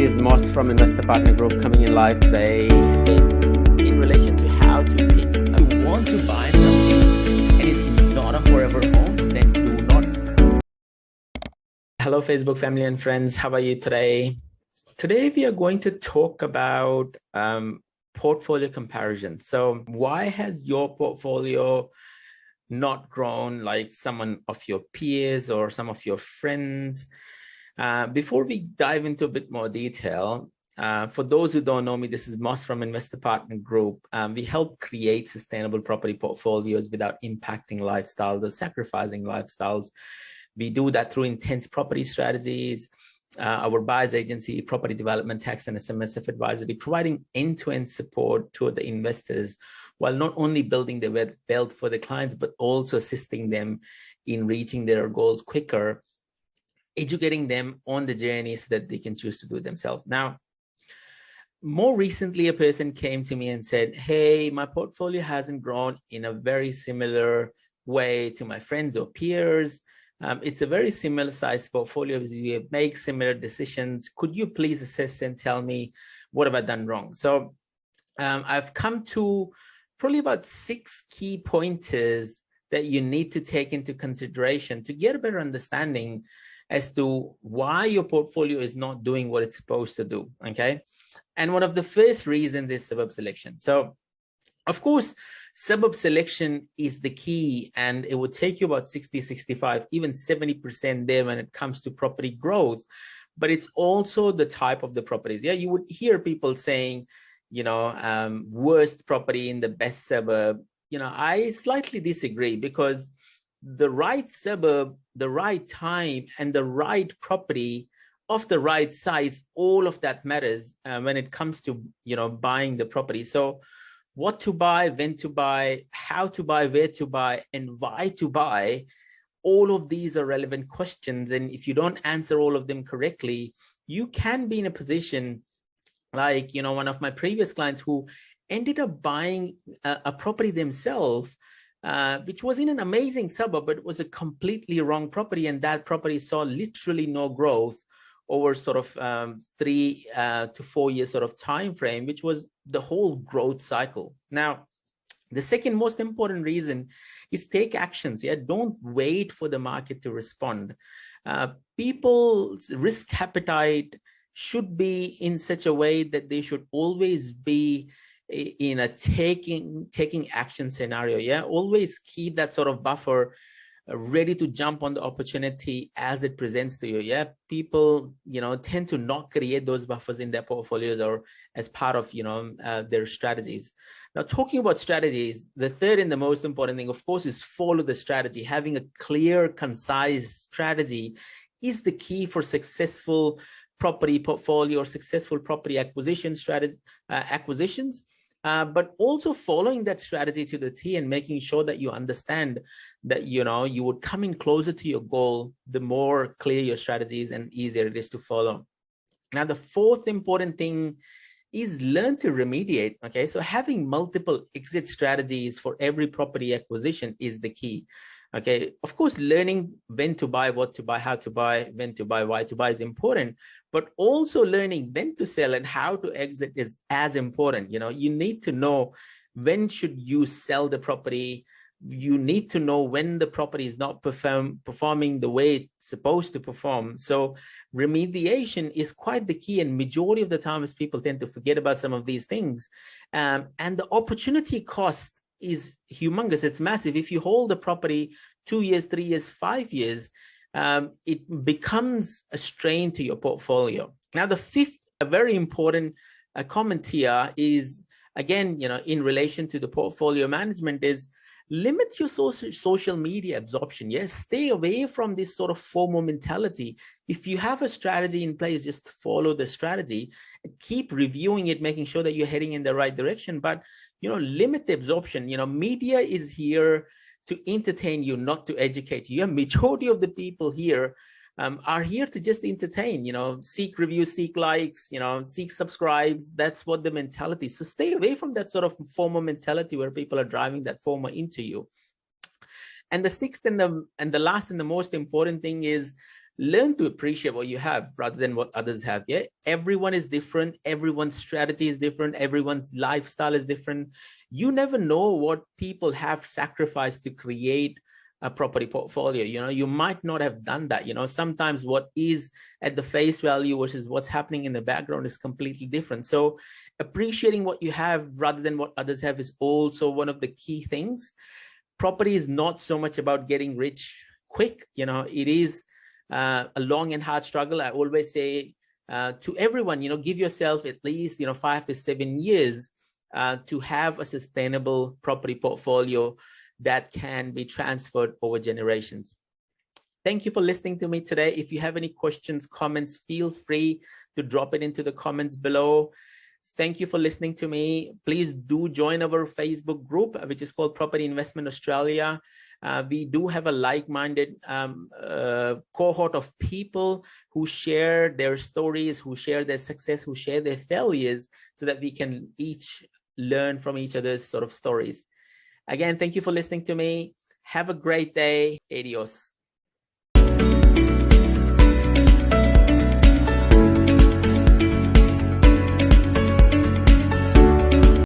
is Moss from Investor Partner Group coming in live today in relation to how to pick. If you want to buy something and it's not a forever home, then do not. Hello, Facebook family and friends. How are you today? Today, we are going to talk about portfolio comparison. So why has your portfolio not grown like some of your peers or some of your friends? Before we dive into a bit more detail, for those who don't know me, this is Moss from Investor Partner Group. We help create sustainable property portfolios without impacting lifestyles or sacrificing lifestyles. We do that through intense property strategies, our buyer's agency, property development, tax and SMSF advisory, providing end-to-end support to the investors while not only building the wealth for the clients, but also assisting them in reaching their goals quicker, educating them on the journey so that they can choose to do it themselves. Now, more recently, a person came to me and said, hey, my portfolio hasn't grown in a very similar way to my friends or peers. It's a very similar size portfolio. We make similar decisions. Could you please assess and tell me what have I done wrong? So I've come to probably about 6 key pointers that you need to take into consideration to get a better understanding as to why your portfolio is not doing what it's supposed to do, okay? And one of the first reasons is suburb selection. So, of course, suburb selection is the key, and it would take you about 60, 65, even 70% there when it comes to property growth. But it's also the type of the properties. Yeah, you would hear people saying, you know, worst property in the best suburb. You know, I slightly disagree, because the right suburb, the right time, and the right property of the right size, all of that matters when it comes to, you know, buying the property. So what to buy, when to buy, how to buy, where to buy, and why to buy, all of these are relevant questions. And if you don't answer all of them correctly, you can be in a position like, you know, one of my previous clients who ended up buying a property themselves, which was in an amazing suburb, but it was a completely wrong property. And that property saw literally no growth over sort of 3 to 4 years sort of time frame, which was the whole growth cycle. Now, the second most important reason is take actions. Yeah, don't wait for the market to respond. People's risk appetite should be in such a way that they should always be in a taking action scenario. Yeah, always keep that sort of buffer ready to jump on the opportunity as it presents to you. Yeah, people, you know, tend to not create those buffers in their portfolios or as part of, you know, their strategies. Now, talking about strategies, the third and the most important thing, of course, is follow the strategy. Having a clear, concise strategy is the key for successful property portfolio or successful property acquisition strategy acquisitions. But also following that strategy to the T and making sure that you understand that, you know, you would come in closer to your goal, the more clear your strategy is and easier it is to follow. Now, the fourth important thing is learn to remediate. Okay, so having multiple exit strategies for every property acquisition is the key. Okay, of course, learning when to buy, what to buy, how to buy, when to buy, why to buy is important, but also learning when to sell and how to exit is as important. You know, you need to know when should you sell the property. You need to know when the property is not performing the way it's supposed to perform. So remediation is quite the key, and majority of the times people tend to forget about some of these things. And the opportunity cost is humongous. It's massive. If you hold the property 2 years, 3 years, 5 years, it becomes a strain to your portfolio. Now, the fifth, a very important comment here is, again, you know, in relation to the portfolio management, is limit your social media absorption. Yes, stay away from this sort of FOMO mentality. If you have a strategy in place, just follow the strategy and keep reviewing it, making sure that you're heading in the right direction. But, you know, limit the absorption. You know, media is here to entertain you, not to educate you. A majority of the people here are here to just entertain, you know, seek reviews, seek likes, you know, seek subscribes. That's what the mentality is. So stay away from that sort of FOMO mentality where people are driving that FOMO into you. And the sixth and the last and the most important thing is learn to appreciate what you have rather than what others have. Yeah, everyone is different, everyone's strategy is different, everyone's lifestyle is different. You never know what people have sacrificed to create a property portfolio. You know, you might not have done that. You know, sometimes what is at the face value versus what's happening in the background is completely different. So appreciating what you have rather than what others have is also one of the key things. Property is not so much about getting rich quick. You know, it is a long and hard struggle. I always say to everyone, you know, give yourself at least, you know, 5 to 7 years to have a sustainable property portfolio that can be transferred over generations. Thank you for listening to me today. If you have any questions, comments, feel free to drop it into the comments below. Thank you for listening to me. Please do join our Facebook group, which is called Property Investment Australia. We do have a like-minded cohort of people who share their stories, who share their success, who share their failures, so that we can each learn from each other's sort of stories. Again, thank you for listening to me. Have a great day. Adios.